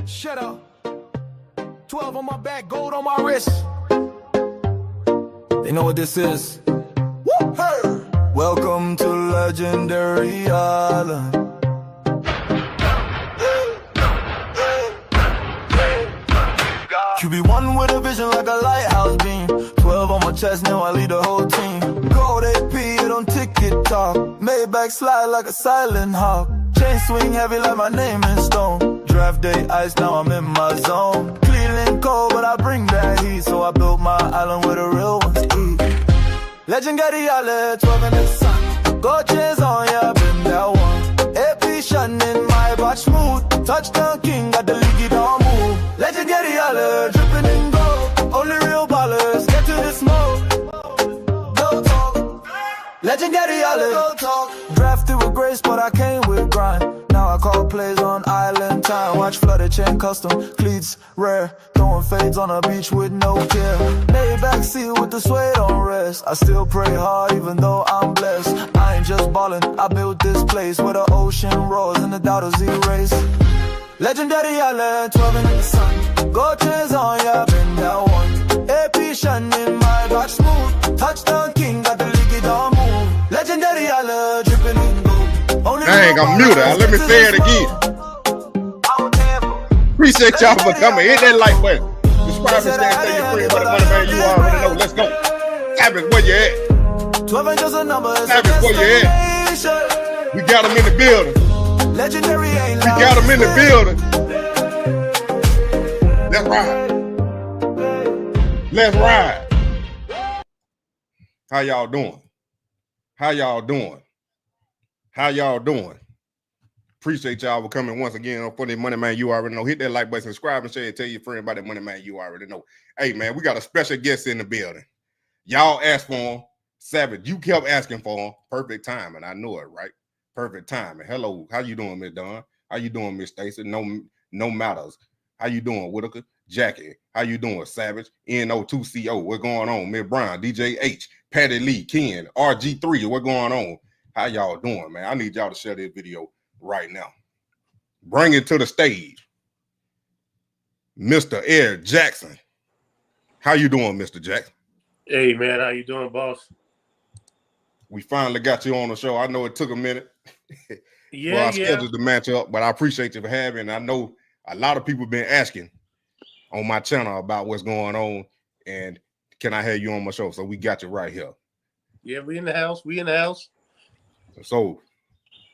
Shut up. 12 on my back, gold on my wrist. They know what this is. Woo! Hey! Welcome to Legendary Island. QB1 with a vision like a lighthouse beam. 12 on my chest, now I lead the whole team. Gold AP, it on ticket-talk. Maybach slide like a silent hawk. Chain swing heavy like my name in stone. Draft day ice, now I'm in my zone. Cleveland cold, but I bring that heat. So I built my island where the real ones eat. Legendary Island, 12 in the sun. Gold chains on, yeah, been that one. AP shining, my batch smooth. Touchdown king, got the league, don't move. Legendary Island, dripping in gold. Only real ballers, get to the smoke. Go talk. Legendary Island, go talk. Drafted with grace, but I came with grind. Now I call plays on island time. Watch flooded chain custom, cleats rare. Throwing fades on a beach with no care. Maybach seat with the suede on rest. I still pray hard even though I'm blessed. I ain't just ballin', I built this place where the ocean roars and the doubters erase. Legendary Island, 12 in the sun. Gold chains on, yeah, been that one. AP shining, my back smooth. Touchdown king, got the league, don't move. Legendary Island, dripping in gold. Dang, I'm muted. Let me say it again. Appreciate y'all for coming. Hit that like button. Subscribe and stay and tell your friends about the Moneymane. You already know. Let's go. Savage, where you at? 12 ain't just a number. Savage, where you at? We got them in the building. Legendary ain't we got them in the building. Let's ride. Let's ride. How y'all doing? How y'all doing? How y'all doing? Appreciate y'all for coming once again for the Moneymane. You already know. Hit that like button, subscribe, and share. Tell your friend about that Moneymane. You already know. Hey, man, we got a special guest in the building. Y'all asked for him. Savage, you kept asking for him. Perfect timing. I know it, right? Perfect timing. Hello. How you doing, Miss Dawn? How you doing, Miss Stacy? No matters. How you doing, Whitaker? Jackie. How you doing, Savage? NO2CO. What's going on? Miss Brown, DJ H, Patty Lee, Ken, RG3. What's going on? How y'all doing, man? I need y'all to share this video right now. Bring it to the stage. Mr. Eric Jackson. How you doing, Mr. Jackson? Hey, man. How you doing, boss? We finally got you on the show. I know it took a minute. Yeah, for our schedule to match up, but I appreciate you for having. I know a lot of people been asking on my channel about what's going on, and can I have you on my show? So we got you right here. Yeah, we in the house. We in the house. So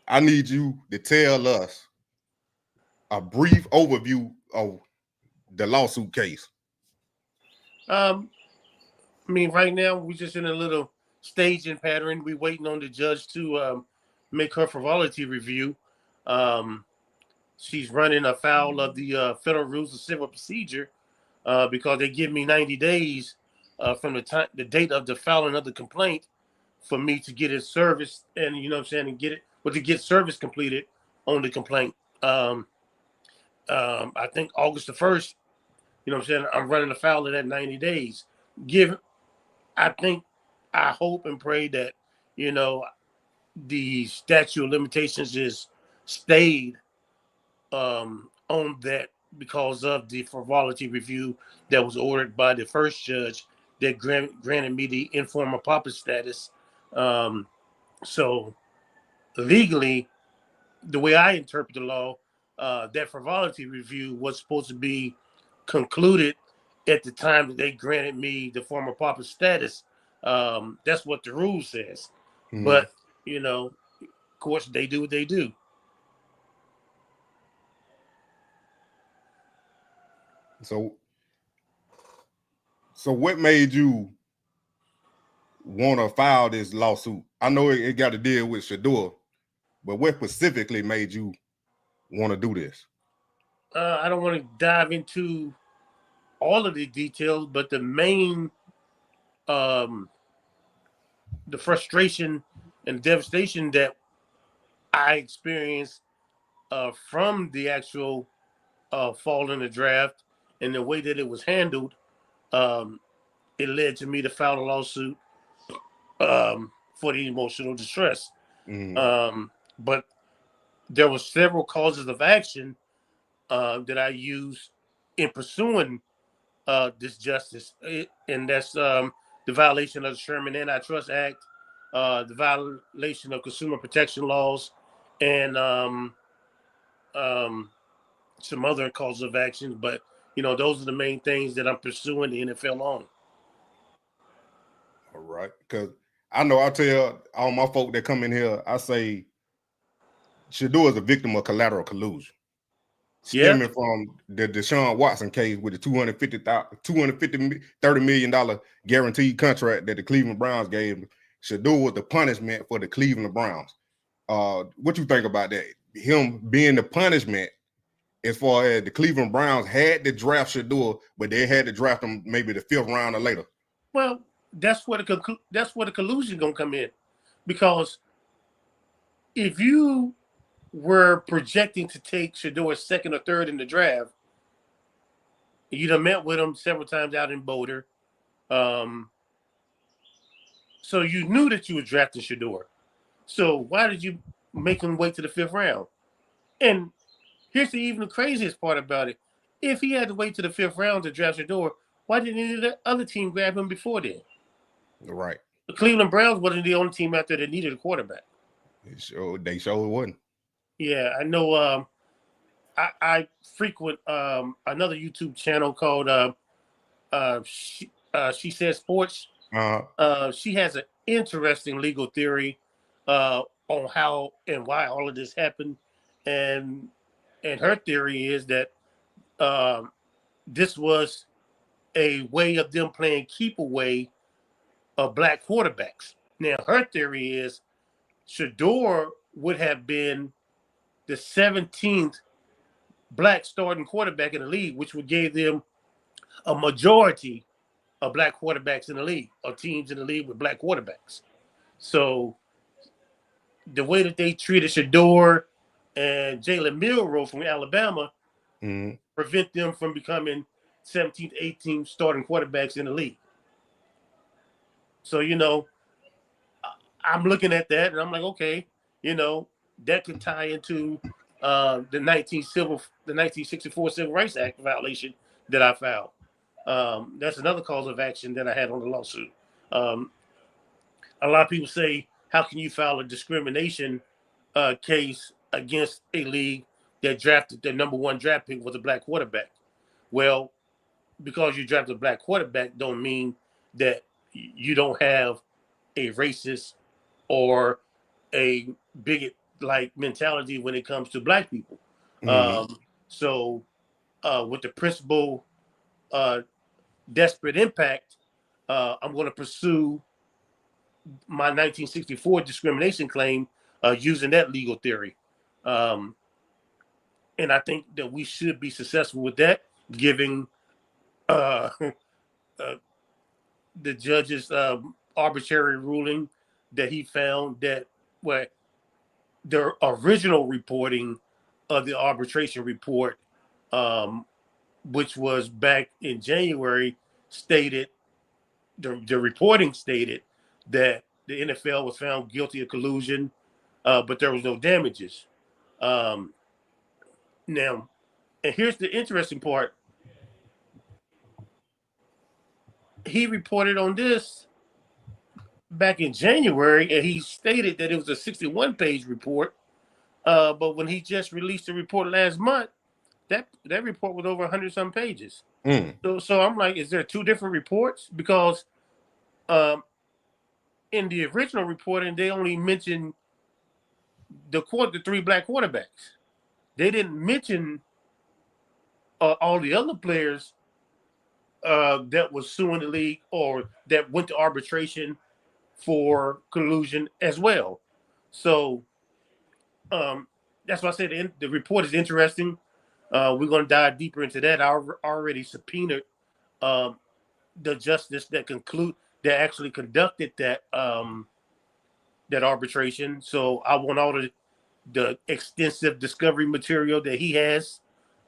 I need you to tell us a brief overview of the lawsuit case. I mean, right now we're just in a little staging pattern. We waiting on the judge to make her frivolity review. She's running afoul of the Federal Rules of Civil Procedure because they give me 90 days from the date of the filing of the complaint for me to get it serviced and, you know what I'm saying, and get it, but to get service completed on the complaint. I think August the 1st, you know what I'm saying, I'm running afoul of that 90 days. I hope and pray that, you know, the statute of limitations is stayed on that because of the frivolity review that was ordered by the first judge that granted me the informal pauper status. So legally, the way I interpret the law, that frivolity review was supposed to be concluded at the time that they granted me the former pauper status. That's what the rule says. Mm-hmm. But, you know, of course, they do what they do. So what made you want to file this lawsuit? I know it got to deal with Shedeur, but what specifically made you want to do this? I don't want to dive into all of the details, but the main, the frustration and devastation that I experienced from the actual fall in the draft and the way that it was handled, it led to me to file a lawsuit for the emotional distress. But there were several causes of action that I used in pursuing this justice, and that's the violation of the Sherman Antitrust Act, the violation of consumer protection laws, and some other causes of action. But those are the main things that I'm pursuing the NFL on. All right, because I know I tell all my folk that come in here, I say Shedeur is a victim of collateral collusion, stemming from the Deshaun Watson case with the $30 million guaranteed contract that the Cleveland Browns gave. Shedeur was the punishment for the Cleveland Browns. What you think about that? Him being the punishment, as far as the Cleveland Browns had to draft Shedeur, but they had to draft him maybe the 5th round or later. Well, that's where the collusion gonna come in, because if you were projecting to take Shedeur 2nd or 3rd in the draft, you'd have met with him several times out in Boulder, so you knew that you were drafting Shedeur. So why did you make him wait to the 5th round? And here's the even craziest part about it: if he had to wait to the 5th round to draft Shedeur, why didn't any of the other team grab him before then? Right. The Cleveland Browns wasn't the only team out there that needed a quarterback. They sure wasn't. Yeah, I know. I frequent another YouTube channel called She Said Sports. She has an interesting legal theory on how and why all of this happened, and her theory is that this was a way of them playing keep away of black quarterbacks. Now, her theory is Shedeur would have been the 17th black starting quarterback in the league, which would give them a majority of black quarterbacks in the league, or teams in the league with black quarterbacks. So the way that they treated Shedeur and Jalen Milroe from Alabama prevent them from becoming 17th, 18th starting quarterbacks in the league. So, I'm looking at that and I'm like, okay, that could tie into the 1964 Civil Rights Act violation that I filed. That's another cause of action that I had on the lawsuit. A lot of people say, how can you file a discrimination case against a league that drafted their number 1 draft pick was a black quarterback? Well, because you drafted a black quarterback don't mean that you don't have a racist or a bigot like mentality when it comes to black people. So with the principle desperate impact, I'm going to pursue my 1964 discrimination claim using that legal theory. And I think that we should be successful with that, given the judge's arbitrary ruling that he found that the original reporting of the arbitration report, which was back in January, stated the reporting stated that the NFL was found guilty of collusion, but there was no damages. Now, and here's the interesting part. He reported on this back in January, and he stated that it was a 61-page report. But when he just released the report last month, that report was over 100-some pages. So I'm like, is there 2 different reports? Because in the original reporting, they only mentioned the 3 black quarterbacks. They didn't mention all the other players that was suing the league or that went to arbitration for collusion as well. So that's why I said the report is interesting. We're going to dive deeper into that. I already subpoenaed the justice that actually conducted that arbitration. So I want all the extensive discovery material that he has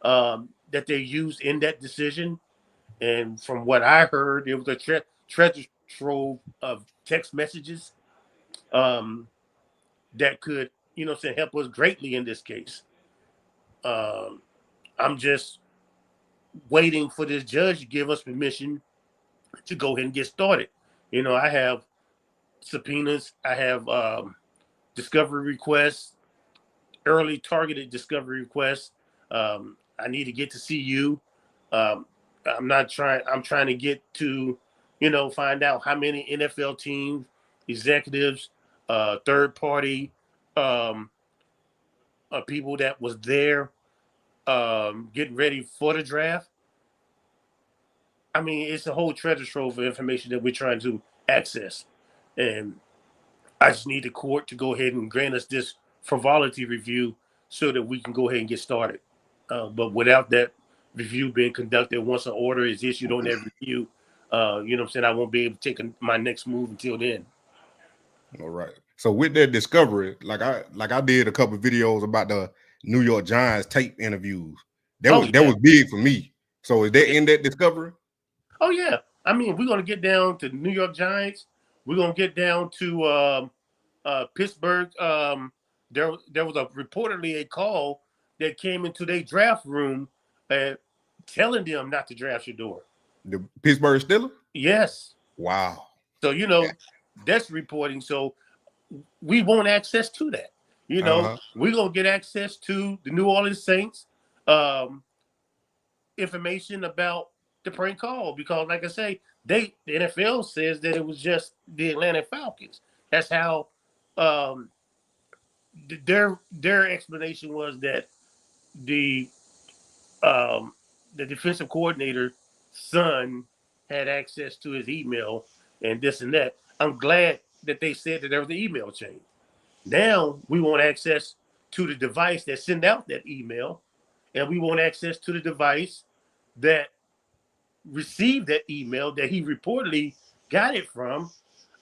that they used in that decision. And from what I heard, it was a treasure trove of text messages that could, help us greatly in this case. I'm just waiting for this judge to give us permission to go ahead and get started. I have subpoenas, I have discovery requests, early targeted discovery requests. I need to get to see you. I'm trying to get to, find out how many NFL teams, executives, third party people that was there getting ready for the draft. I mean, it's a whole treasure trove of information that we're trying to access. And I just need the court to go ahead and grant us this frivolity review so that we can go ahead and get started. But without that review being conducted, once an order is issued on that review, I won't be able to take my next move until then. All right. So with that discovery, like I did a couple of videos about the New York Giants tape interviews. That was big for me. So is that in that discovery? Oh yeah. I mean, we're gonna get down to the New York Giants. We're gonna get down to Pittsburgh. There was reportedly a call that came into their draft room telling them not to draft Shedeur. The Pittsburgh Steelers? Yes. Wow. So that's reporting. So we want access to that. We're gonna get access to the New Orleans Saints information about the prank call, because like I say, the NFL says that it was just the Atlanta Falcons. That's how their explanation was, that the defensive coordinator's son had access to his email and this and that. I'm glad that they said that there was an email chain. Now we want access to the device that sent out that email, and we want access to the device that received that email that he reportedly got it from.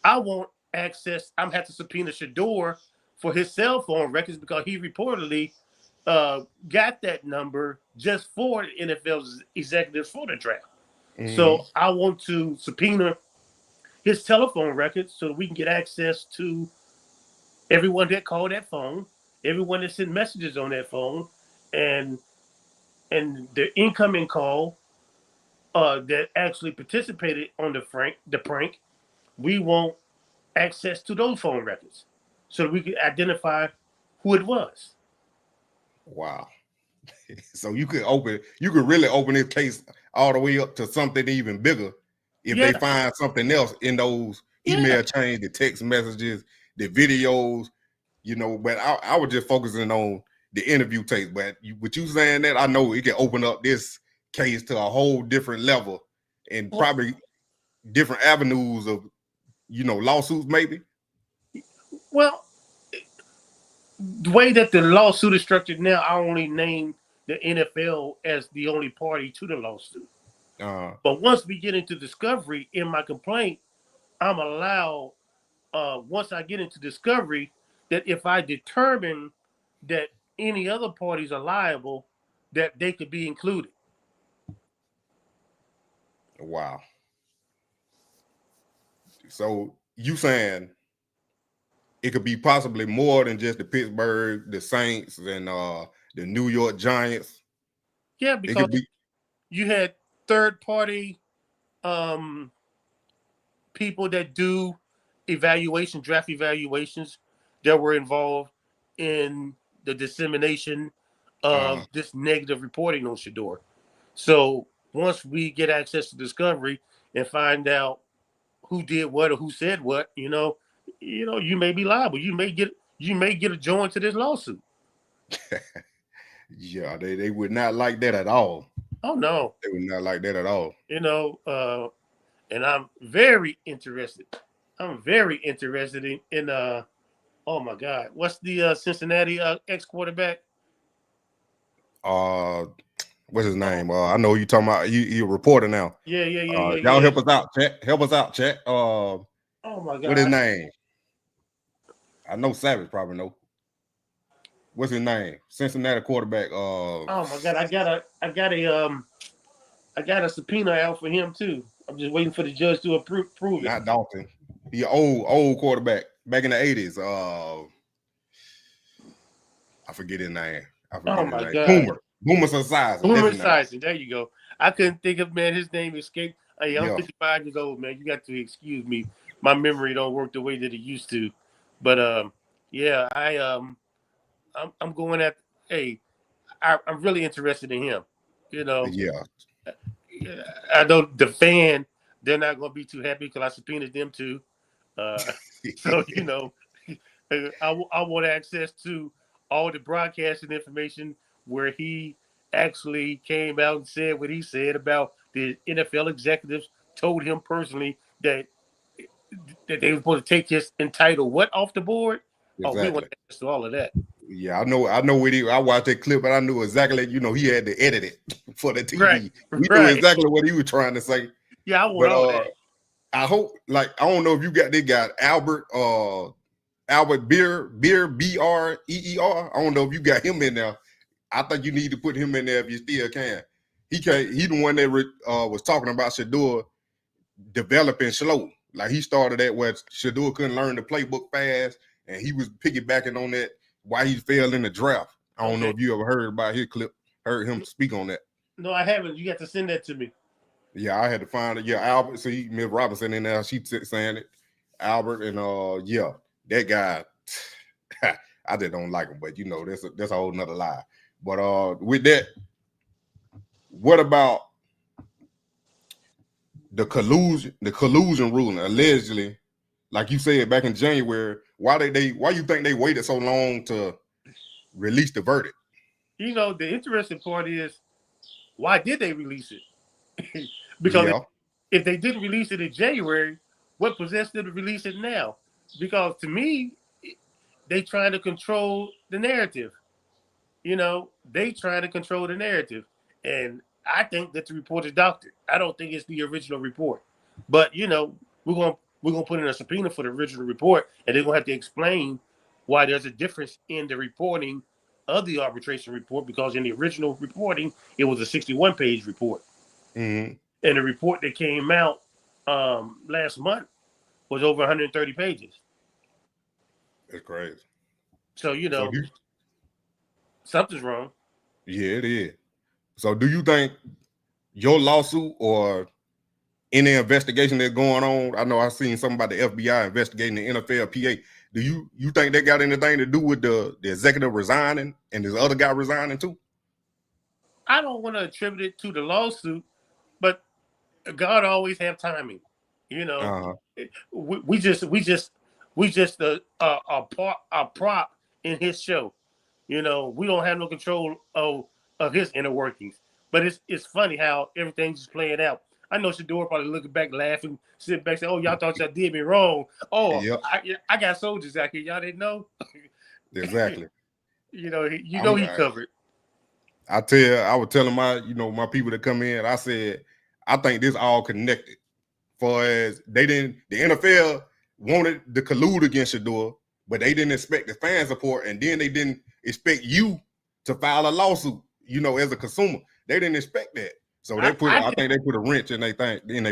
I want access. I'm going to have to subpoena Shedeur for his cell phone records, because he reportedly got that number just for the NFL's executives for the draft. Mm-hmm. So I want to subpoena his telephone records so that we can get access to everyone that called that phone, everyone that sent messages on that phone, and the incoming call that actually participated on the prank. We want access to those phone records so that we can identify who it was. Wow. So you could really open this case all the way up to something even bigger if they find something else in those email chains, the text messages, the videos, but I was just focusing on the interview tapes. But with you saying that, I know it can open up this case to a whole different level and probably different avenues of, lawsuits maybe. Well, the way that the lawsuit is structured now, I only name the NFL as the only party to the lawsuit. But once we get into discovery in my complaint, I'm allowed, once I get into discovery, that if I determine that any other parties are liable, that they could be included. Wow. So you saying it could be possibly more than just the Pittsburgh, the Saints, and the New York Giants? Yeah, because you had third-party people that do draft evaluations, that were involved in the dissemination of this negative reporting on Shedeur. So once we get access to discovery and find out who did what or who said what, you may be liable. You may get a joint to this lawsuit. Yeah, they would not like that at all. Oh no, they would not like that at all. And I'm very interested. In oh my God, what's the Cincinnati ex-quarterback? What's his name? I know you talking about. You a reporter now. Yeah. Y'all help us out, chat. Help us out, chat. Oh my God, what his name? I know Savage probably know. What's his name? Cincinnati quarterback. Oh my God, I got a subpoena out for him too. I'm just waiting for the judge to approve it. Not Dalton. He old quarterback back in the 80s. I forget his name. Oh my God. Boomer Esiason. Boomer Esiason. There you go. I couldn't think of, man, his name escaped. Hey, I'm 55 years old, man. You got to excuse me. My memory don't work the way that it used to. But yeah, I'm going at. Hey, I'm really interested in him. You know. Yeah. I know the fan. They're not going to be too happy because I subpoenaed them too. So you know, I want access to all the broadcasting information where he actually came out and said what he said about the NFL executives told him personally that they were supposed to take his entitled what off the board. Exactly. Oh, we want access to all of that. Yeah, I know what I watched that clip, and I knew exactly, he had to edit it for the TV. Right, We knew exactly what he was trying to say. Yeah, I want all that. I hope, I don't know if they got Albert Beer, Breer. I don't know if you got him in there. I think you need to put him in there if you still can. He the one that was talking about Shedeur developing slow. Like he started that where Shedeur couldn't learn the playbook fast, and he was piggybacking on that why he failed in the draft. I don't know if you ever heard about his clip, heard him speak on that. No, I haven't. You got to send that to me. Yeah, I had to find it. Yeah, Albert. See, Miss Robinson in there. She saying it. Albert and that guy. I just don't like him, but that's a whole nother lie. But with that, what about the collusion ruling? Allegedly, like you said back in January, why you think they waited so long to release the verdict? The interesting part is, why did they release it? Because if they didn't release it in January, what possessed them to release it now? Because to me, they trying to control the narrative. They trying to control the narrative. And I think that the report is doctored. I don't think it's the original report. But, we're gonna put in a subpoena for the original report, and they're gonna have to explain why there's a difference in the reporting of the arbitration report, because in the original reporting, it was a 61-page report. Mm-hmm. And the report that came out last month was over 130 pages. That's crazy. So, something's wrong. Yeah, it is. So do you think your lawsuit or any investigation that's going on, I know I've seen something about the FBI investigating the NFLPA. Do you think that got anything to do with the executive resigning and this other guy resigning too? I don't want to attribute it to the lawsuit, but God always have timing. We just a prop in his show. We don't have no control of his inner workings. But it's funny how everything's just playing out. I know Shedeur probably looking back, laughing, sitting back, saying, "Oh, y'all thought y'all did me wrong. Oh, yep. I got soldiers out here. Y'all didn't know." Exactly. He covered. I was telling my people that come in, I said, I think this all connected. For as the NFL wanted to collude against Shedeur, but they didn't expect the fan support, and then they didn't expect you to file a lawsuit. As a consumer, they didn't expect that. So I think they put a wrench in their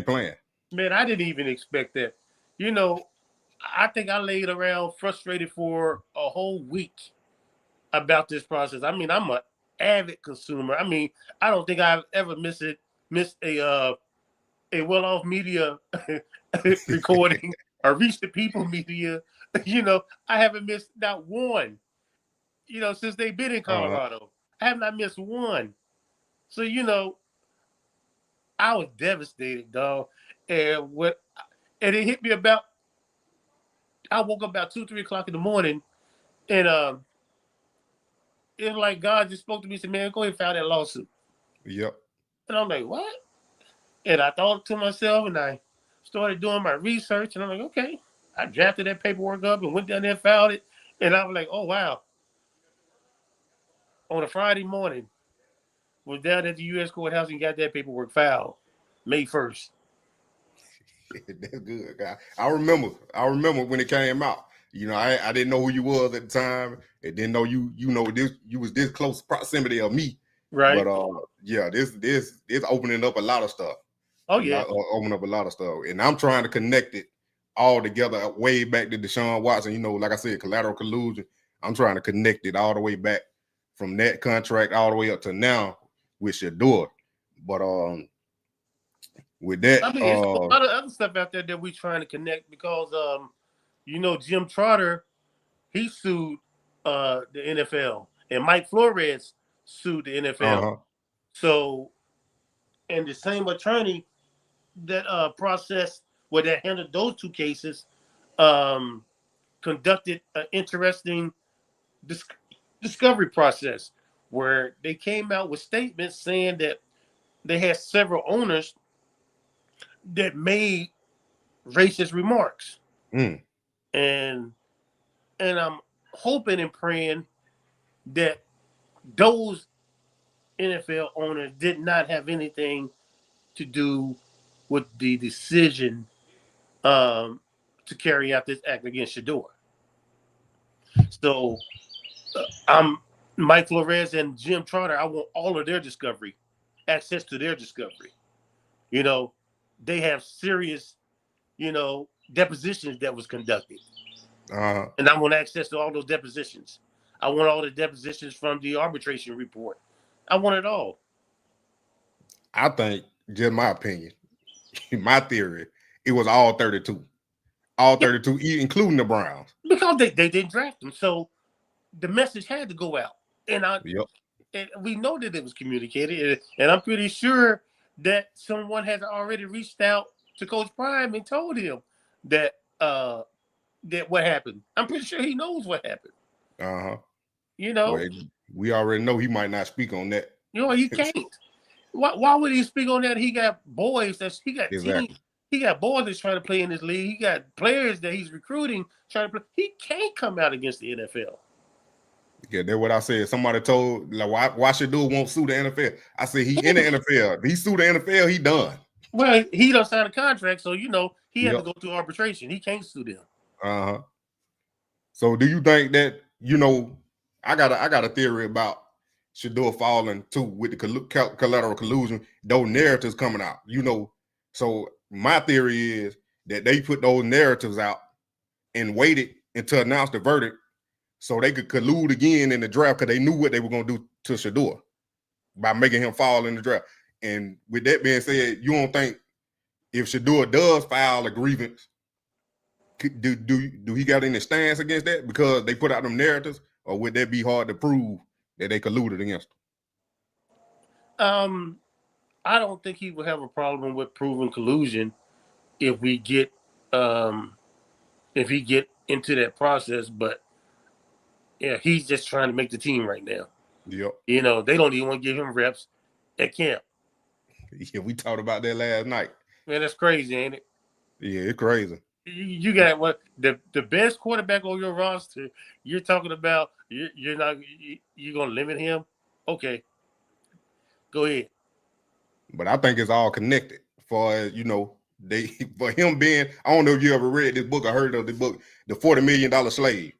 plan. Man, I didn't even expect that. I think I laid around frustrated for a whole week about this process. I mean, I'm an avid consumer. I mean, I don't think I've ever missed a well-off media recording or Reach the People media. I haven't missed not one. Since they've been in Colorado, I have not missed one. So I was devastated, dog. And it hit me about. I woke up about 2-3 o'clock in the morning, and it was like God just spoke to me and said, "Man, go ahead and file that lawsuit." Yep. And I'm like, "What?" And I thought to myself, and I started doing my research, and I'm like, "Okay." I drafted that paperwork up and went down there and filed it, and I was like, "Oh wow!" On a Friday morning, was down at the U.S. courthouse and got that paperwork filed, May 1st. That's good, guy. I remember when it came out. I didn't know who you was at the time. I didn't know you was this close proximity of me. Right. But this opening up a lot of stuff. Oh yeah. Opening up a lot of stuff. And I'm trying to connect it all together way back to Deshaun Watson. Like I said, collateral collusion. I'm trying to connect it all the way back from that contract all the way up to now with Shedeur. But with that, I mean, it's a lot of other stuff out there that we're trying to connect because Jim Trotter, he sued the NFL, and Mike Flores sued the NFL. So, and the same attorney that that handled those two cases conducted an interesting discovery process where they came out with statements saying that they had several owners that made racist remarks. And I'm hoping and praying that those NFL owners did not have anything to do with the decision to carry out this act against Shedeur. So I'm Mike Flores and Jim Trotter. I want all of their discovery, access to their discovery. They have serious, depositions that was conducted. And I want access to all those depositions. I want all the depositions from the arbitration report. I want it all. I think, just my opinion, my theory, it was all 32. All 32, including the Browns. Because they didn't draft them. So the message had to go out. And and we know that it was communicated. And I'm pretty sure that someone has already reached out to Coach Prime and told him that that what happened. I'm pretty sure he knows what happened. Well, we already know he might not speak on that. He can't. Why would he speak on that? He got boys teams. He got boys that's trying to play in this league. He got players that he's recruiting trying to play. He can't come out against the NFL. Yeah, that's what I said. Somebody told, like, why Shedeur won't sue the NFL? I said, he in the NFL. He sue the NFL, he done. Well, he don't sign a contract, so, he had to go through arbitration. He can't sue them. So do you think that, I got a theory about Shedeur falling too with the collateral collusion, those narratives coming out, So my theory is that they put those narratives out and waited until announce the verdict so they could collude again in the draft because they knew what they were going to do to Shedeur by making him fall in the draft. And with that being said, you don't think if Shedeur does file a grievance, do he got any stance against that because they put out them narratives, or would that be hard to prove that they colluded against him? I don't think he would have a problem with proving collusion if we get into that process, but he's just trying to make the team right now. Yep. They don't even want to give him reps at camp. Yeah, we talked about that last night. Man, that's crazy, ain't it? Yeah, it's crazy. You got the best quarterback on your roster. You're talking about you're gonna limit him? Okay, go ahead. But I think it's all connected. For for him being, I don't know if you ever read this book or heard of the book, The $40 Million Slave.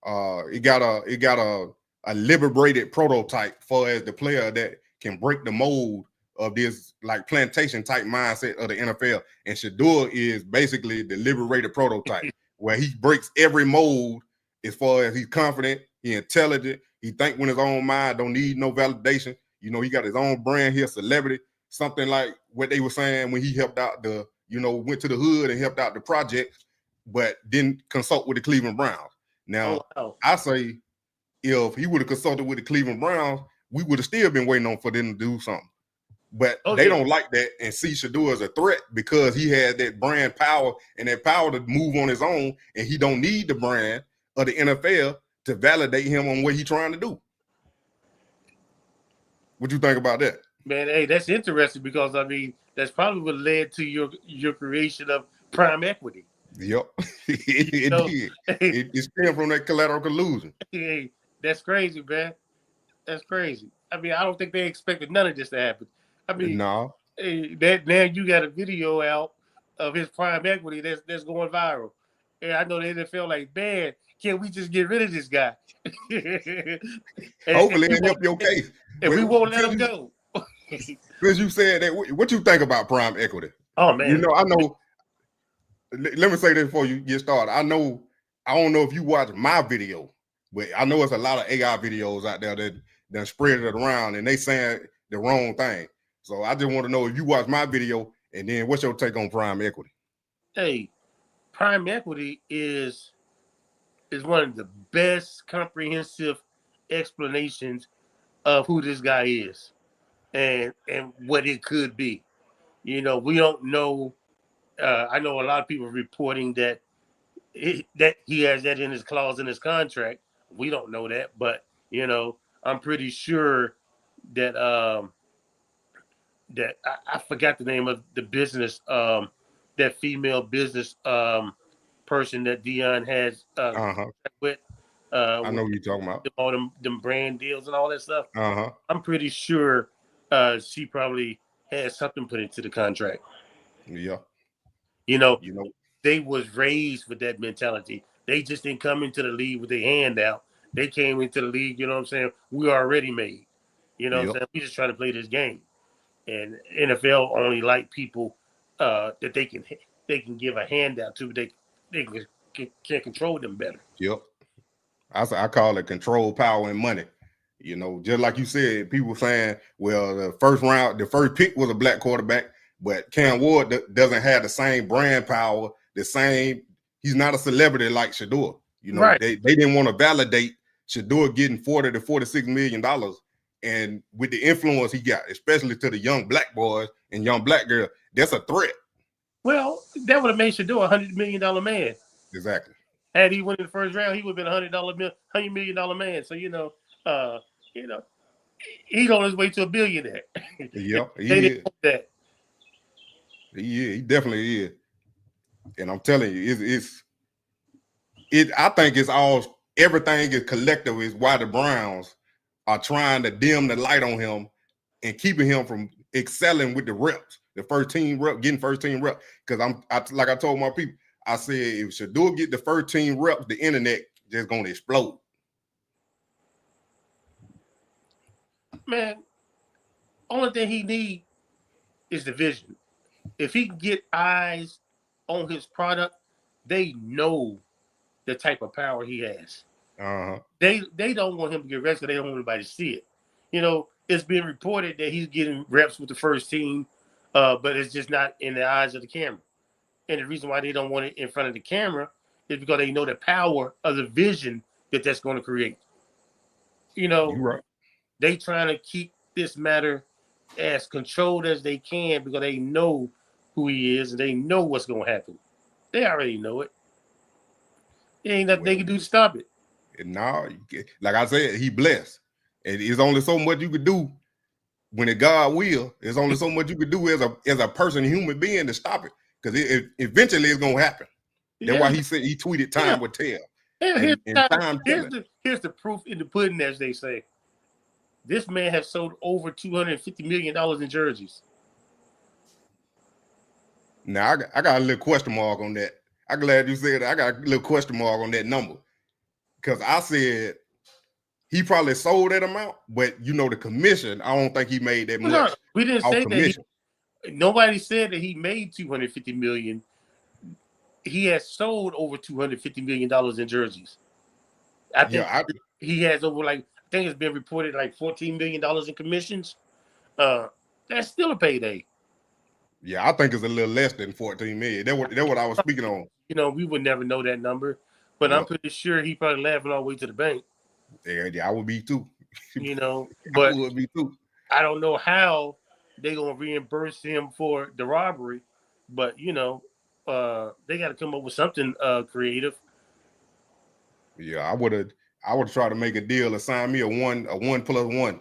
It got a liberated prototype for as the player that can break the mold of this like plantation type mindset of the NFL. And Shedeur is basically the liberated prototype where he breaks every mold as far as he's confident, he's intelligent, he think with his own mind, don't need no validation. He got his own brand here, celebrity, something like what they were saying when he helped out went to the hood and helped out the project, but didn't consult with the Cleveland Browns. Now, I say if he would have consulted with the Cleveland Browns, we would have still been waiting on for them to do something. But they don't like that and see Shedeur as a threat because he has that brand power and that power to move on his own, and he don't need the brand of the NFL to validate him on what he's trying to do. What you think about that? Man, hey, that's interesting because, that's probably what led to your creation of Prime Equity. Yep. It did. It stemmed from that collateral collusion. Hey, that's crazy, man. That's crazy. I don't think they expected none of this to happen. No. That now you got a video out of his Prime Equity that's going viral. And I know the NFL like, man, can't we just get rid of this guy? Hopefully it'll help your case. And we won't let him go. Because you said that, what you think about Prime Equity? Oh, man. I know. Let me say this before you get started. I don't know if you watched my video, But I know it's a lot of AI videos out there that spread it around and they saying the wrong thing. So I just want to know if you watch my video and then what's your take on prime equity? Hey, prime equity is one of the best comprehensive explanations of who this guy is and what it could be. We don't know. I know a lot of people reporting that that he has that in his clause in his contract. We don't know that, but I'm pretty sure that that I forgot the name of the business, that female business person that Dion has with. I know what you're talking about. All them brand deals and all that stuff. Uh-huh. I'm pretty sure she probably had something put into the contract. Yeah. They was raised with that mentality. They just didn't come into the league with their hand out. They came into the league, you know what I'm saying? We already made. You know what I'm saying? We just trying to play this game. And NFL only like people that they can give a handout to. They can control them better. Yep. I call it control, power, and money. Just like you said, people saying, well, the first pick was a black quarterback, but Cam Ward doesn't have the same brand power, he's not a celebrity like Shedeur. Right. They didn't want to validate Shedeur getting $40 to $46 million. And with the influence he got, especially to the young black boys and young black girls, that's a threat. Well, that would have made Shedeur $100 million man. Exactly. Had he won in the first round, he would have been $100 million man. So he's on his way to a billionaire. Yeah, he didn't want that. He definitely is. And I'm telling you, I think everything is collective is why the Browns are trying to dim the light on him and keeping him from excelling with the reps, getting first team rep. Because like I told my people, I said if Shedeur get the first team reps, the internet just gonna explode. Man, only thing he need is the vision. If he can get eyes on his product, they know the type of power he has. Uh-huh. They don't want him to get reps because they don't want anybody to see it. It's been reported that he's getting reps with the first team, but it's just not in the eyes of the camera. And the reason why they don't want it in front of the camera is because they know the power of the vision that's going to create. You're right. They trying to keep this matter as controlled as they can because they know who he is and they know what's going to happen. They already know it. There ain't nothing they can do to stop it. And now, like I said, he blessed. And there's only so much you could do when it God will. There's only so much you could do as a person, a human being, to stop it. Because eventually it's going to happen. That's why he said he tweeted time would tell. Here's the proof in the pudding, as they say. This man has sold over $250 million in jerseys. Now, I got a little question mark on that. I'm glad you said that. I got a little question mark on that number. Because I said he probably sold that amount, but the commission, I don't think he made that much. No, we didn't say commission. that. Nobody said that he made $250 million. He has sold over $250 million in jerseys. I think he has over I think it's been reported like $14 million in commissions. That's still a payday. Yeah, I think it's a little less than 14 million. That's what I was speaking on. We would never know that number, but I'm pretty sure he probably laughing all the way to the bank. Yeah, I would be too. But I would be too. I don't know how they're gonna reimburse him for the robbery, but they got to come up with something creative. Yeah, I would try to make a deal and sign me a 1+1,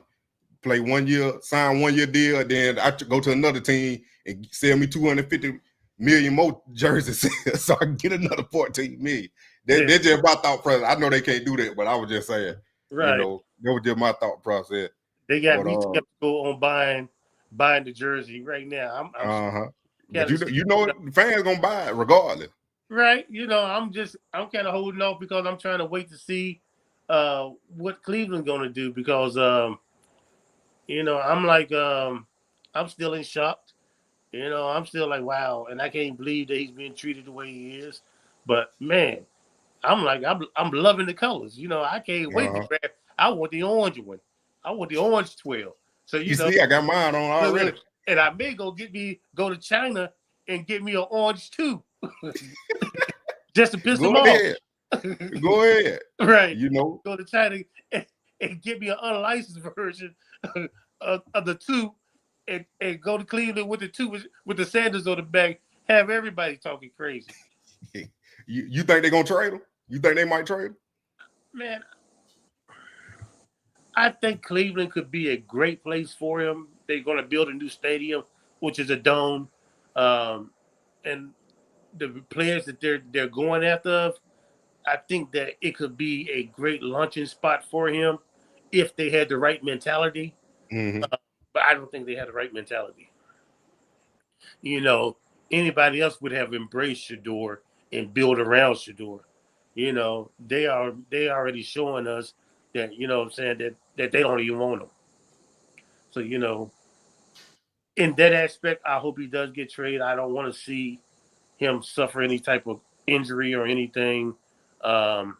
play 1 year, sign 1 year deal, then I go to another team and sell me 250 million more jerseys so I can get another 14 million. That's just my thought process. I know they can't do that, but I was just saying, right? That was just my thought process. They got me skeptical on buying the jersey right now. But the fans gonna buy it regardless. Right. I'm kind of holding off because I'm trying to wait to see what Cleveland's gonna do because I'm I'm still in shock. I'm still like, wow, and I can't believe that he's being treated the way he is. But man, I'm loving the colors. You know, I can't wait to grab. I want the orange one. I want the orange 12. So you see, I got mine on already. And I may go to China and get me an orange too, just to piss them off. Go ahead. Right. You know, go to China and get me an unlicensed version of the 2, and go to Cleveland with the 2 with the Sanders on the back. Have everybody talking crazy. You think they're gonna trade him? You think they might trade him? Man, I think Cleveland could be a great place for him. They're going to build a new stadium, which is a dome, and the players that they're going after, I think that it could be a great launching spot for him if they had the right mentality. But I don't think they had the right mentality. You know, anybody else would have embraced Shedeur and build around Shedeur. You know, they already showing us that, you know what I'm saying, that they don't even want him. So, you know, in that aspect, I hope he does get traded. I don't want to see him suffer any type of injury or anything. You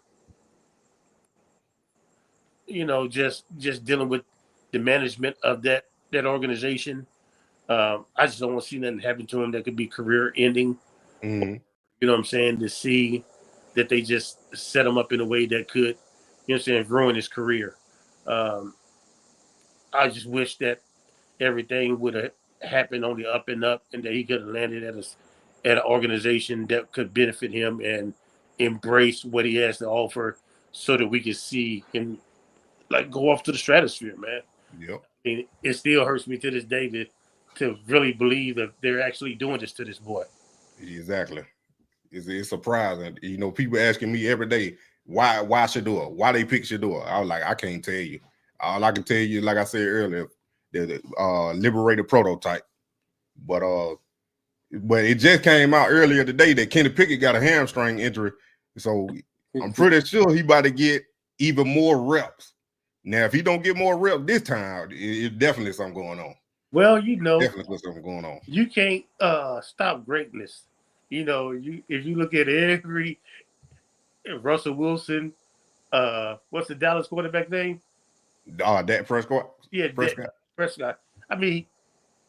know, just dealing with the management of that organization. I just don't want to see nothing happen to him that could be career ending. You know what I'm saying? To see that they just set him up in a way that could, you know what I'm saying, ruin his career. I just wish that everything would have happened on the up and up, and that he could have landed at an organization that could benefit him and embrace what he has to offer, so that we could see him like go off to the stratosphere, man. Yep. I mean, it still hurts me to this day to really believe that they're actually doing this to this boy. Exactly. It's surprising. You know, people asking me every day, why Shedeur? Why they pick Shedeur? I was like, I can't tell you. All I can tell you, like I said earlier, the liberated prototype. But it just came out earlier today that Kenny Pickett got a hamstring injury. So I'm pretty sure he about to get even more reps. Now, if he don't get more reps this time, it's definitely something going on. Well, you know, definitely something going on. You can't stop greatness. You know, if you look at every Russell Wilson, what's the Dallas quarterback name? Dak Prescott. Yeah, Prescott. I mean,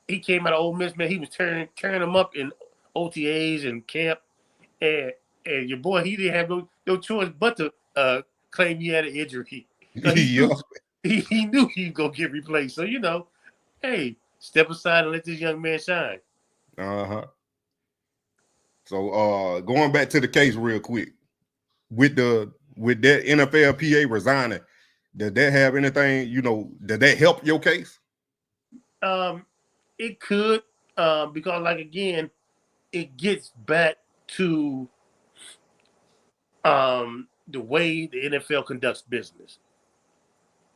he came out of Ole Miss, man. He was turning them up in OTAs and camp, and your boy, he didn't have no choice but to claim he had an injury. He knew he was gonna get replaced. So, you know, hey, step aside and let this young man shine. So going back to the case real quick, with that NFLPA resigning, did that have anything, you know, did that help your case? It could, because, like, again, it gets back to the way the NFL conducts business.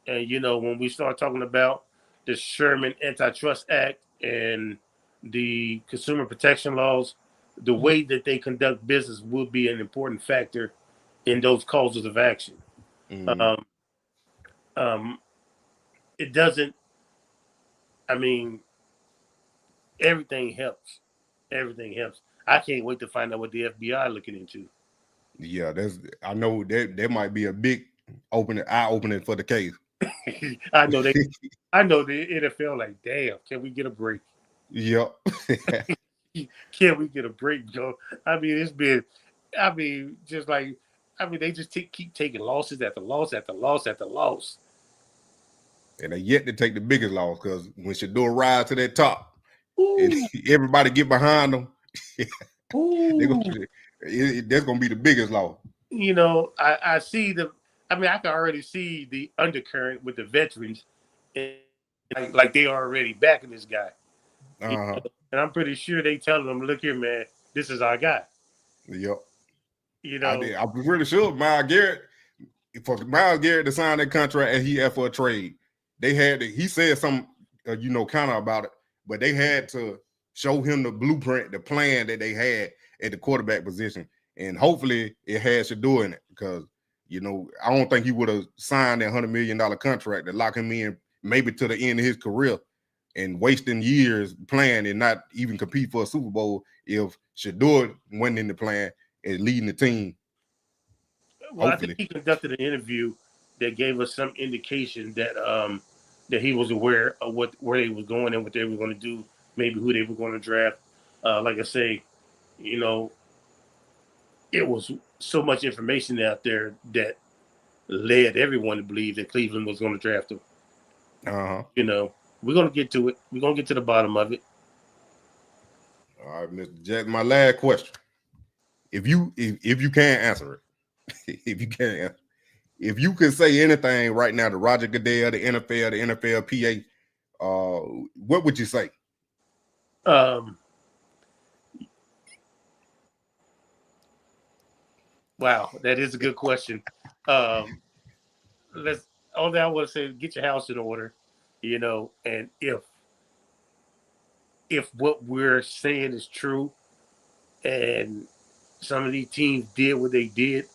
And, you know, when we start talking about the Sherman Antitrust Act and the consumer protection laws, the way that they conduct business will be an important factor in those causes of action. It doesn't, I mean, everything helps. Everything helps. I can't wait to find out what the FBI are looking into. Yeah, I know that might be a big eye opening for the case. I know the NFL like, damn, can we get a break? Yep. Can we get a break, Joe? I mean, they just keep taking losses after loss after loss after loss. And they yet to take the biggest loss, because when Shedeur rise to that top, everybody get behind them. That's going to be the biggest loss. You know, I see I can already see the undercurrent with the veterans, like they are already backing this guy. You know? And I'm pretty sure they telling them, look here, man, this is our guy. Yep. You know, I'm pretty sure Myles Garrett to sign that contract and he asked for a trade, he said something, kind of about it, but they had to show him the blueprint, the plan that they had at the quarterback position. And hopefully it had Shedeur in it, because, you know, I don't think he would have signed that $100 million contract to lock him in maybe to the end of his career and wasting years playing and not even compete for a Super Bowl if Shedeur wasn't in the plan and leading the team. Well, I think Hopefully. he conducted an interview that gave us some indication that that he was aware of where they were going and what they were going to do, maybe who they were going to draft. Like I say, you know, it was so much information out there that led everyone to believe that Cleveland was going to draft him. You know, we're going to get to it. We're going to get to the bottom of it. All right, Mr. Jackson. My last question: if you can't answer it, if you could say anything right now to Roger Goodell, the NFL, the NFLPA, what would you say? Wow, that is a good question. Let's. All that I want to say: get your house in order. You know, and if what we're saying is true, and some of these teams did what they did,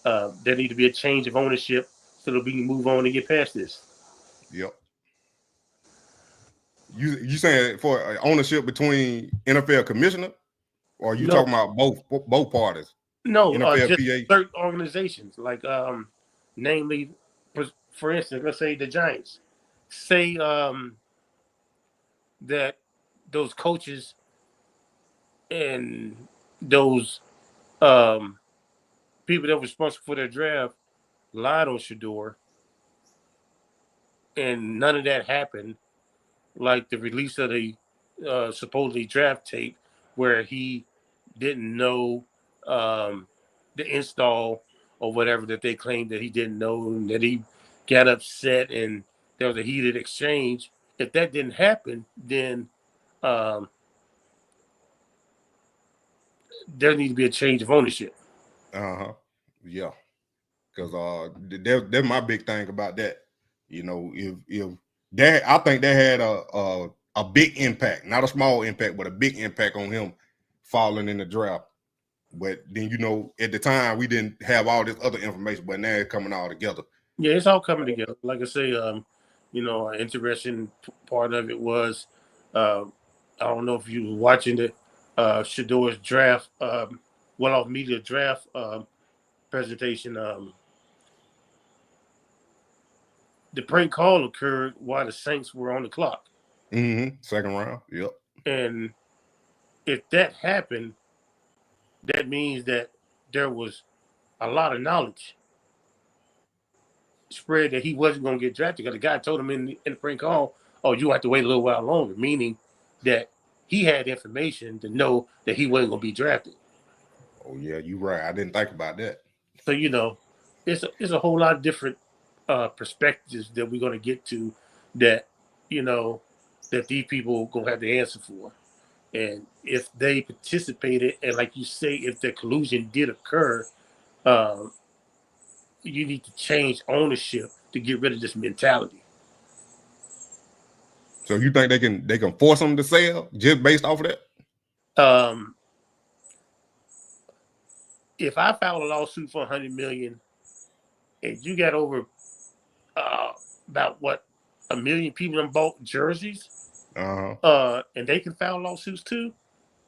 there need to be a change of ownership so that we can move on and get past this. Yep. You saying for ownership between NFL commissioner, or are you No, talking about both parties? no, just NFLPA. certain organizations, like namely, for instance, let's say the Giants. Say that those coaches and those people that were responsible for their draft lied on Shedeur, and none of that happened. Like the release of the supposedly draft tape, where he didn't know the install or whatever that they claimed that he didn't know, and that he got upset and there was a heated exchange. If that didn't happen, then there needs to be a change of ownership. Yeah. Because that's my big thing about that. You know, if that, I think that had a big impact, not a small impact, but a big impact on him falling in the draft. But then, you know, at the time we didn't have all this other information, but now it's coming all together. Yeah, it's all coming together. Like I say, you know, an interesting part of it was, I don't know if you were watching the Shedeur's draft, well-off media draft presentation. The prank call occurred while the Saints were on the clock. Second round. Yep. And if that happened, that means that there was a lot of knowledge spread that he wasn't going to get drafted, because the guy told him in the prank call, "Oh, you have to wait a little while longer," meaning that he had information to know that he wasn't going to be drafted. Oh yeah, you're right. I didn't think about that. So you know, it's a whole lot of different perspectives that we're going to get to, that you know, that these people are going to have to answer for. And if they participated, and like you say, if the collusion did occur, you need to change ownership to get rid of this mentality. So you think they can force them to sell just based off of that? If I file a lawsuit for $100 million, and you got over about what, 1 million people that bought jerseys, and they can file lawsuits too,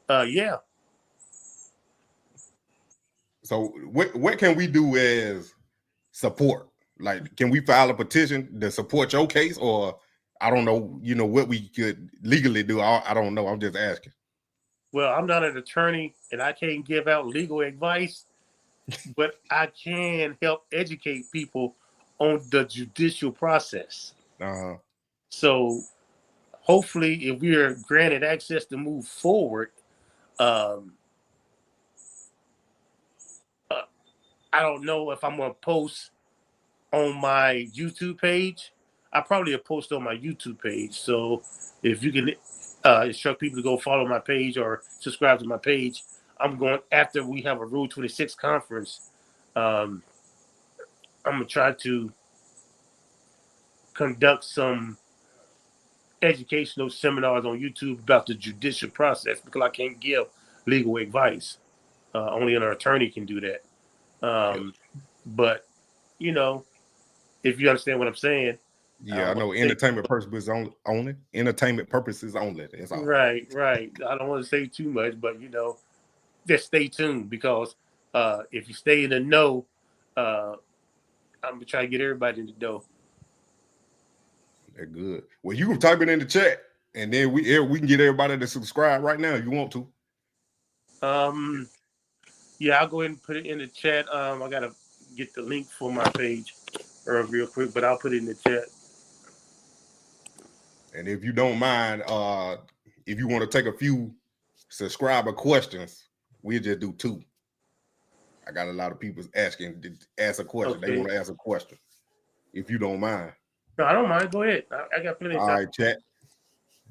yeah. So what can we do as support? Like, can we file a petition to support your case, or I don't know, you know, what we could legally do? I don't know. I'm just asking. Well, I'm not an attorney and I can't give out legal advice, but I can help educate people on the judicial process. So hopefully, if we are granted access to move forward, I don't know if I'm going to post on my YouTube page. I probably will post on my YouTube page. So if you can instruct people to go follow my page or subscribe to my page, I'm going, after we have a Rule 26 conference, I'm going to try to conduct some educational seminars on YouTube about the judicial process, because I can't give legal advice. Only an attorney can do that. But, you know, if you understand what I'm saying. Yeah, I know entertainment purposes only. Entertainment purposes only. That's all. Right. I don't want to say too much, but, you know, just stay tuned, because if you stay in the know, I'm gonna try to get everybody in the door. That's good. Well, you can type it in the chat, and then we can get everybody to subscribe right now if you want to. Yeah, I'll go ahead and put it in the chat. I gotta get the link for my page real quick, but I'll put it in the chat. And if you don't mind, if you want to take a few subscriber questions, we'll just do 2. I got a lot of people asking to ask a question. Okay. They want to ask a question. If you don't mind. No, I don't mind. Go ahead. I got plenty of time. All right, chat.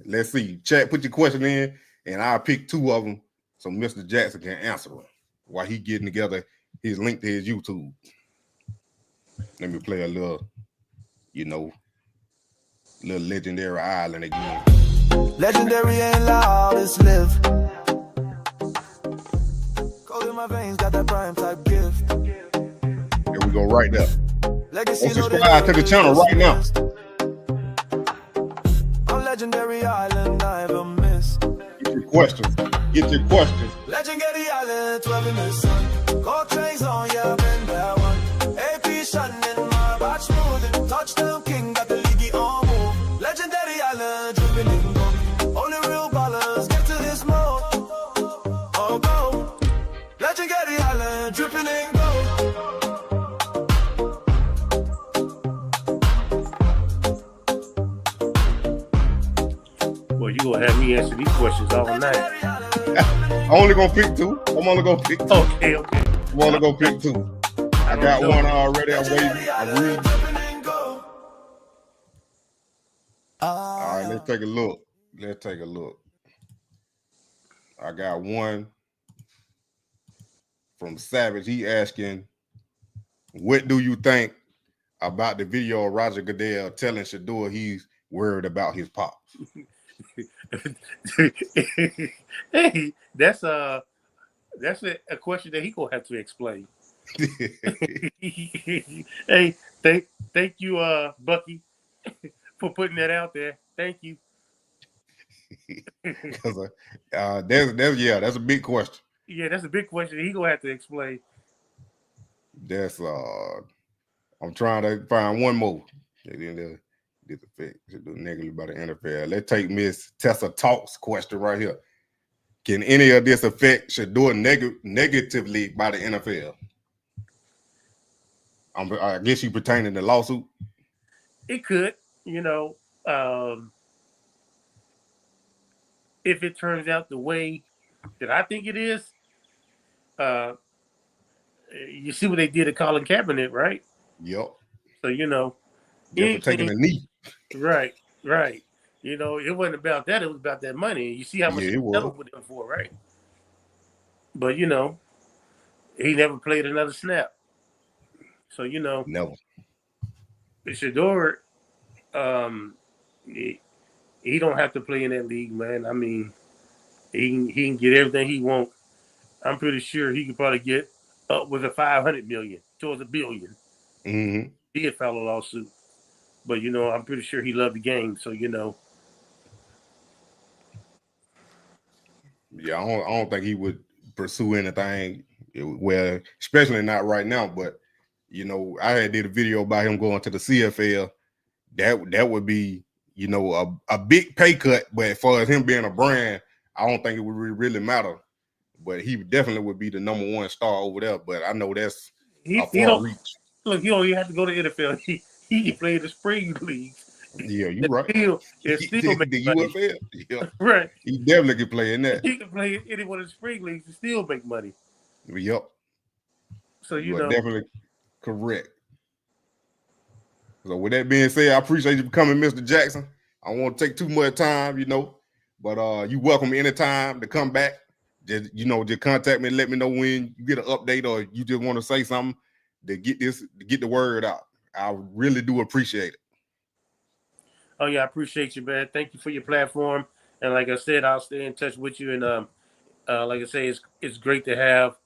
Let's see. Chat, put your question in, and I'll pick 2 of them so Mr. Jackson can answer them while he getting together his link to his YouTube. Let me play a little, little Legendary Island again. Legendary ain't loud, it's live. Cold in my veins, got that prime type gift. There we go, right there. Legacy, subscribe to the channel right now. On Legendary Island, I ever miss. Get your questions. Legendary Island, 12 in the sun. Gold trains on, yeah, been that one. AP shining, my batch smoothing. Touchdown king, got the league on move. Legendary Island, dripping in gold. Only real ballers get to this mode. Oh, go. Legendary Island, dripping in gold. Well, you gonna have me answer these questions all night. I'm only gonna pick 2. Okay. I'm only gonna pick 2. I got one already. I'm waiting. I'm reading. All right, let's take a look. I got one from Savage. He asking, what do you think about the video of Roger Goodell telling Shedeur he's worried about his pops? Hey, that's a question that he gonna have to explain. Hey, thank you, Bucky, for putting that out there. Thank you. That's a big question. Yeah, that's a big question. He gonna have to explain. That's I'm trying to find one more. This effect negatively by the NFL. Let's take Miss Tessa Talks question right here. Can any of this affect Shedeur negatively by the NFL? I guess you pertaining to lawsuit. It could, if it turns out the way that I think it is. You see what they did to Colin Kaepernick, right? Yep. So taking a knee. Right. It wasn't about that. It was about that money. You see how much he settled with him for, right? But he never played another snap. So never. Shedeur, he don't have to play in that league, man. I mean, he can get everything he wants. I'm pretty sure he could probably get up with a $500 million towards $1 billion. Mm-hmm. He had filed a lawsuit, but I'm pretty sure he loved the game. So Yeah, I don't think he would pursue anything. Well, especially not right now. But I did a video about him going to the CFL. That would be a big pay cut. But as far as him being a brand, I don't think it would really matter. But he definitely would be the #1 star over there. But I know that's a far reach. Look, you don't even have to go to NFL. He played the spring leagues. Yeah, you're right. It still make the money. UFL. Yeah. Right. He definitely can play in that. He can play any one of the spring leagues and still make money. Yep. So you are definitely correct. So with that being said, I appreciate you for coming, Mr. Jackson. I don't want to take too much time, but you welcome anytime to come back. Just contact me and let me know when you get an update or you just want to say something to get the word out. I really do appreciate it. Oh yeah, I appreciate you, man. Thank you for your platform. And like I said, I'll stay in touch with you. And like I say, it's great to have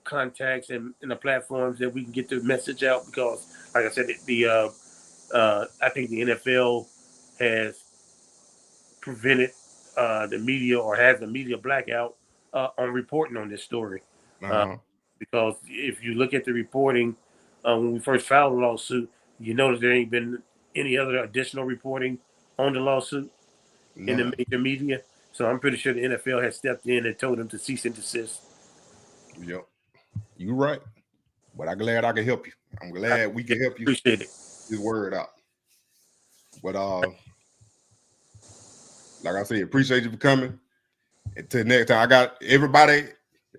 contacts and the platforms that we can get the message out, because like I said, I think the NFL has prevented the media, or has the media blackout on reporting on this story. because if you look at the reporting when we first filed the lawsuit, you notice there ain't been any other additional reporting on the lawsuit in the major media. So I'm pretty sure the NFL has stepped in and told them to cease and desist. Yep, you're right. But I'm glad I can help you. I'm glad we can help you. Appreciate it. This word out. But like I said, appreciate you for coming. Until next time, I got everybody.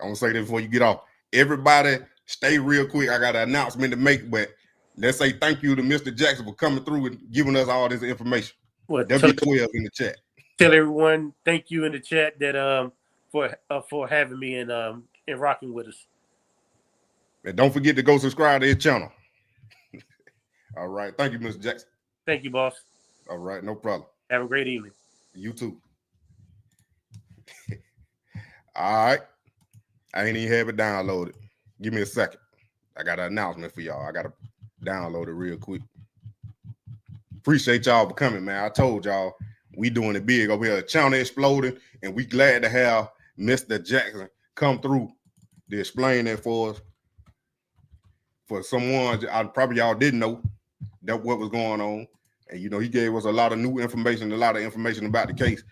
I'm gonna say this before you get off. Everybody, stay real quick. I got an announcement to make, but let's say thank you to Mr. Jackson for coming through and giving us all this information. Well, W12 in the chat. Tell everyone thank you in the chat that for having me and rocking with us. And don't forget to go subscribe to his channel. All right. Thank you, Mr. Jackson. Thank you, boss. All right, no problem. Have a great evening. You too. All right. I ain't even have it downloaded. Give me a second. I got an announcement for y'all. I got to download it real quick. Appreciate y'all for coming, man. I told y'all we doing it big over here. Channel exploding, and we glad to have Mr. Jackson come through to explain that for us. For someone, probably y'all didn't know that what was going on. And, you know, he gave us a lot of new information, a lot of information about the case.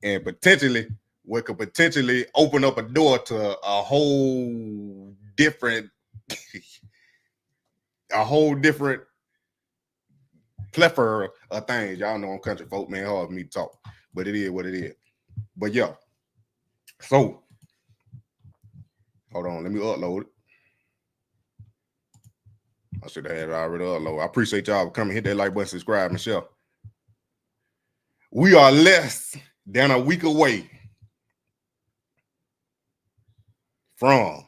And potentially, what could potentially open up a door to a whole different, plethora of things. Y'all know I'm country folk, man. Hard for me to talk. But it is what it is. But, yeah. So, hold on. Let me upload it. I should have had it already uploaded. I appreciate y'all for coming. Hit that like button, subscribe, Michelle. We are less than a week away from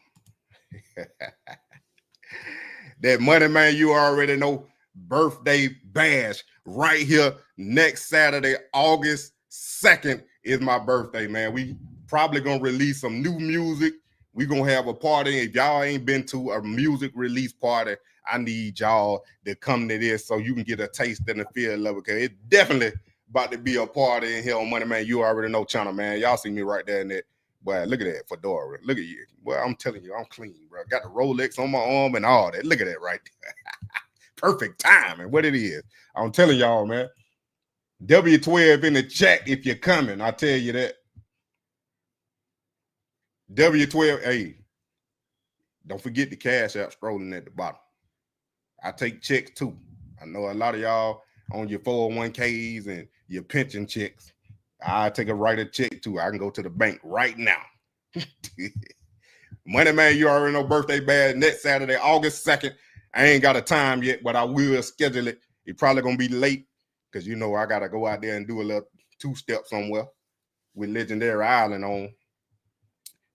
that Moneymane, you already know, birthday bash right here next Saturday, August 2nd is my birthday, man. We probably going to release some new music. We're going to have a party. If y'all ain't been to a music release party, I need y'all to come to this so you can get a taste and a feel of it. Because it's definitely about to be a party in here on Moneymane. You already know channel, man. Y'all see me right there in that. Boy, look at that fedora. Look at you. Well, I'm telling you, I'm clean, bro. Got the Rolex on my arm and all that. Look at that right there. Perfect timing. What it is. I'm telling y'all, man. W12 in the chat if you're coming. I tell you that. W12, hey, don't forget the Cash App scrolling at the bottom. I take checks too. I know a lot of y'all on your 401ks and your pension checks. I take a writer check too. I can go to the bank right now. Moneymane, you already know birthday bash next Saturday, August 2nd. I ain't got a time yet, but I will schedule it. It's probably going to be late because, you know, I got to go out there and do a little two-step somewhere with Legendary Island on.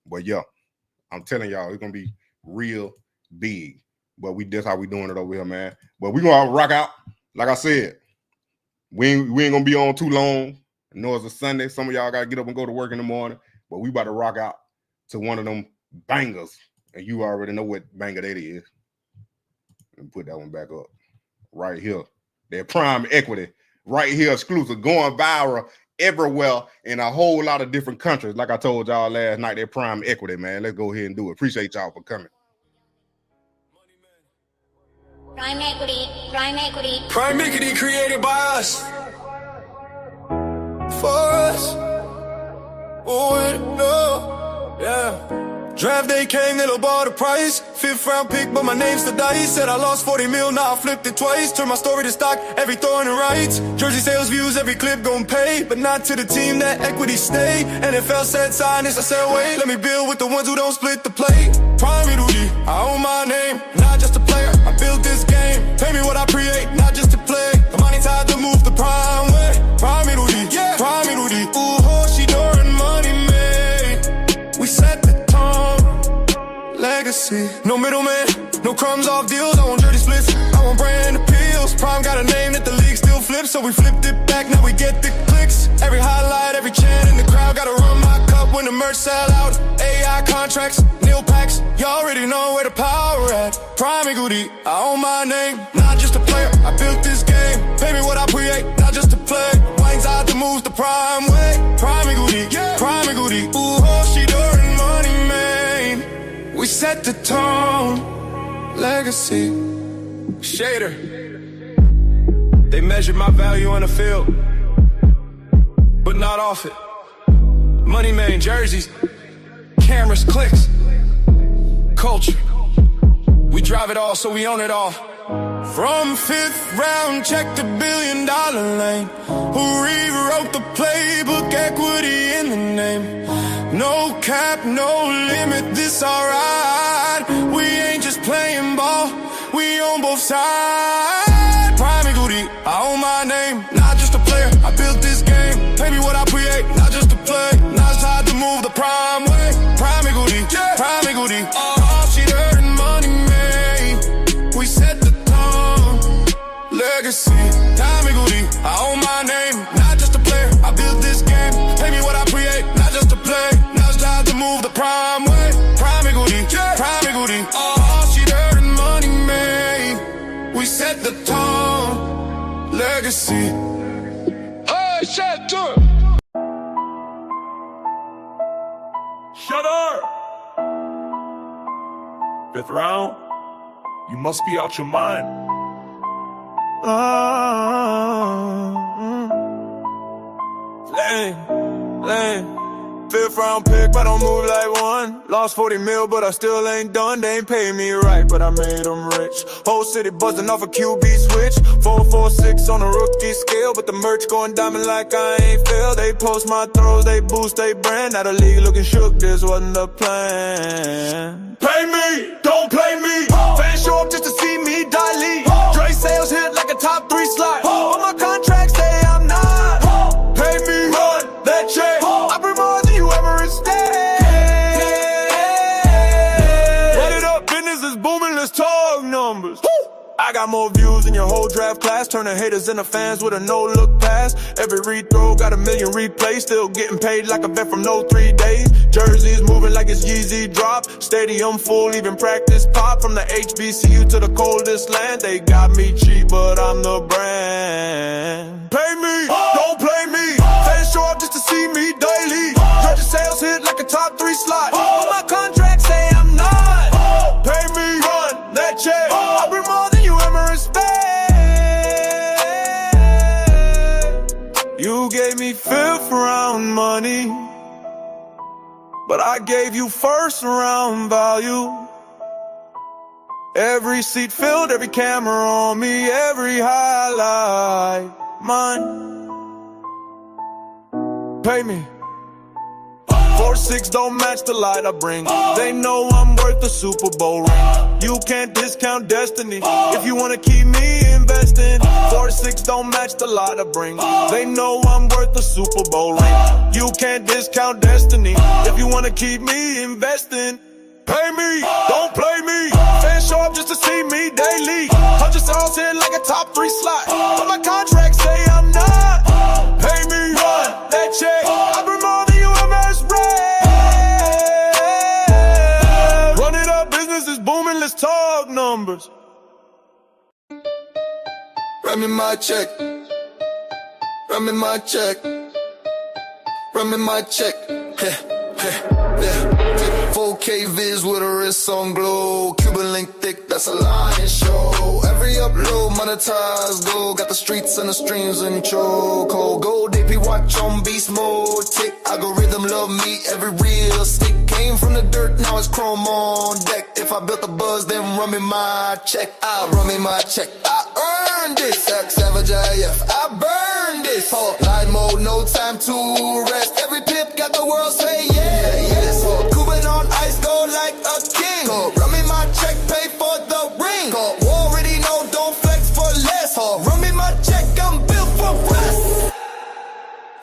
But, yeah, I'm telling y'all, it's going to be real big. But that's how we doing it over here, man. But we going to rock out. Like I said, we ain't going to be on too long. I know it's a Sunday. Some of y'all got to get up and go to work in the morning. But we about to rock out to one of them bangers. And you already know what banger that is. Let me put that one back up. Right here. That prime equity. Right here, exclusive. Going viral everywhere in a whole lot of different countries. Like I told y'all last night, that prime equity, man. Let's go ahead and do it. Appreciate y'all for coming. Prime equity, prime equity. Prime equity created by us. For us. Oh, no. Yeah. Draft day came, they lowballed the price. 5th round pick, but my name's the dice. Said I lost 40 mil, now I flipped it twice. Turned my story to stock, every throwing it rights. Jersey sales views, every clip gon' pay. But not to the team that equity stay. NFL said sign this, I said wait. Let me build with the ones who don't split the plate. Prime equity, I own my name, not just a player. I built this game, pay me what I create, not just to play. The money tied to move the prime way. Prime equity, yeah. Prime equity, ooh, Shedeur and Moneymane. We set the legacy, no middleman, no crumbs off deals. I want dirty splits, I want brand appeals. Prime got a name that the league still flips, so we flipped it back, now we get the clicks. Every highlight, every chant in the crowd, gotta run my cup when the merch sell out. AI contracts, nil packs, you already know where the power at. Prime equity, I own my name, not just a player. I built this game, pay me what I create, not just to play. Wings out to move the prime way. Prime equity, yeah. Prime equity, ooh, Shedeur and Moneymane. We set set the tone. Legacy. Shedeur. They measured my value on the field, but not off it. Moneymane jerseys, cameras, clicks, culture. We drive it all, so we own it all. From fifth round, check the $1 billion lane. Who rewrote the playbook, equity in the name. No cap, no limit, this alright. We ain't just playing ball, we on both sides. Prime equity, I own my name, not just a player. I built this game, pay me what I create, not just to play. Now it's time to move the prime way. Prime equity, prime equity. Shedeur and Moneymane, we set the tone. Legacy, time equity, I own my name, not just a player. I built this game, pay me what I create, not just to play. Now it's time to move the prime way. Prime equity, prime equity. Shedeur and Moneymane, we set the tone. Legacy. Hey, Shedeur. Shedeur. Fifth round, you must be out your mind. Lame. Fifth round pick, but I don't move like one. Lost 40 mil, but I still ain't done. They ain't pay me right, but I made them rich. Whole city buzzing off a QB switch. 4-4-6 on a rookie scale, but the merch going diamond like I ain't failed. They post my throws, they boost they brand. Now the league looking shook, this wasn't the plan. Pay me, don't play me. Fans show up just to see me dilate. Dre sales hit like a top 3 slot. But my contract say I'm not. Pay me, run that check. I bring more than you ever instead. Run it up, business is booming, let's talk numbers. I got more views than your whole draft class. Turning haters into fans with a no-look pass. Every rethrow got 1 million replays. Still getting paid like a vet from no 3 days. Jerseys moving like it's Yeezy drop. Stadium full, even practice pop. From the HBCU to the coldest land. They got me cheap, but I'm the brand. Pay me, don't play me. Fans show up just to see me daily. Jersey sales hit like a top 3 slot. But my contract say I'm not. Pay me, run that check. I bring more than you ever expect. You gave me fifth round money, but I gave you first round value. Every seat filled, every camera on me, every highlight mine. Pay me. 4-6 don't match the light I bring. They know I'm worth the Super Bowl ring. You can't discount destiny if you wanna keep me investing. 4-6 don't match the light I bring. They know I'm worth the Super Bowl ring. You can't discount destiny if you wanna keep me investing. Pay me, don't play me. Fans show up just to see me daily. 100 songs hit like a top 3 slot. But my contract say I'm not. Pay me, run that check. I bring more than you ever expect. Run it up, business is booming, let's talk numbers. Run me my check. Run me my check. Run me my check. Yeah. 4K viz with a wrist on glow. Cuban link thick, that's a line show. Every upload monetized, go. Got the streets and the streams in chokehold. Gold AP watch on beast mode. Tick, algorithm love me, every real stick. Came from the dirt, now it's chrome on deck. If I built a buzz, then run me my check. I run me my check. I earned this. Savage IF, I burned this. Light mode, no time to rest. Every pip got the world say yeah, yes. Cuban on ice, go like a king. Run me my check, pay for the ring. Already know, don't flex for less. Run me my check, I'm built for rest.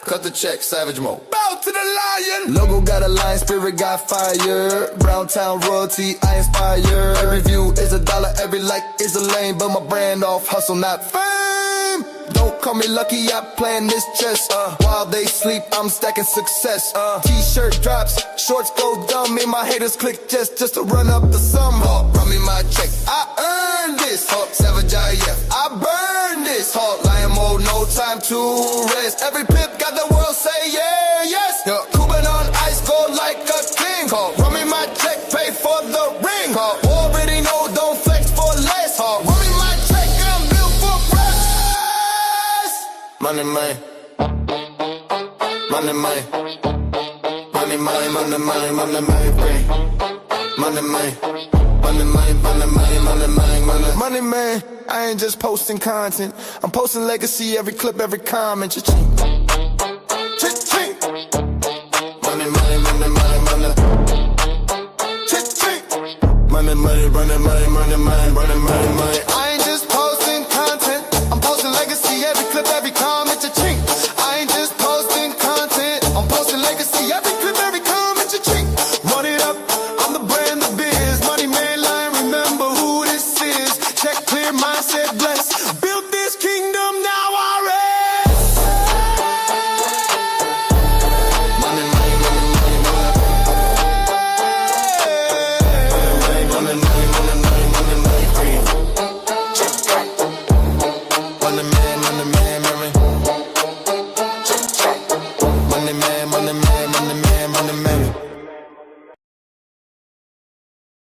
Cut the check, savage mode. Bow to the lion. Logo got a lion, spirit got fire. Brown town royalty, I inspire. Every view is $1, every like is a lane. But my brand off hustle, not fame. Don't call me lucky, I plan this chess. While they sleep, I'm stacking success. T-shirt drops, shorts go dumb. Me, my haters click just to run up the sum. Run me my check, I earned this. Savage IF, I burned this. Lion mode, no time to rest. Every pip got the world say yeah, yes. Cuban on ice, go like a king. Run me my check, pay for the ring. Moneymane, Moneymane, Moneymane, Moneymane, Moneymane, Moneymane, Moneymane, Moneymane, Moneymane. I ain't just posting content, I'm posting legacy, every clip, every comment. Cha-ching, cha-ching. Moneymane, Moneymane, Moneymane, cha-ching. Moneymane, Moneymane, Moneymane, Moneymane. I ain't just posting content, I'm posting legacy, every clip, every comment. Cha-ching.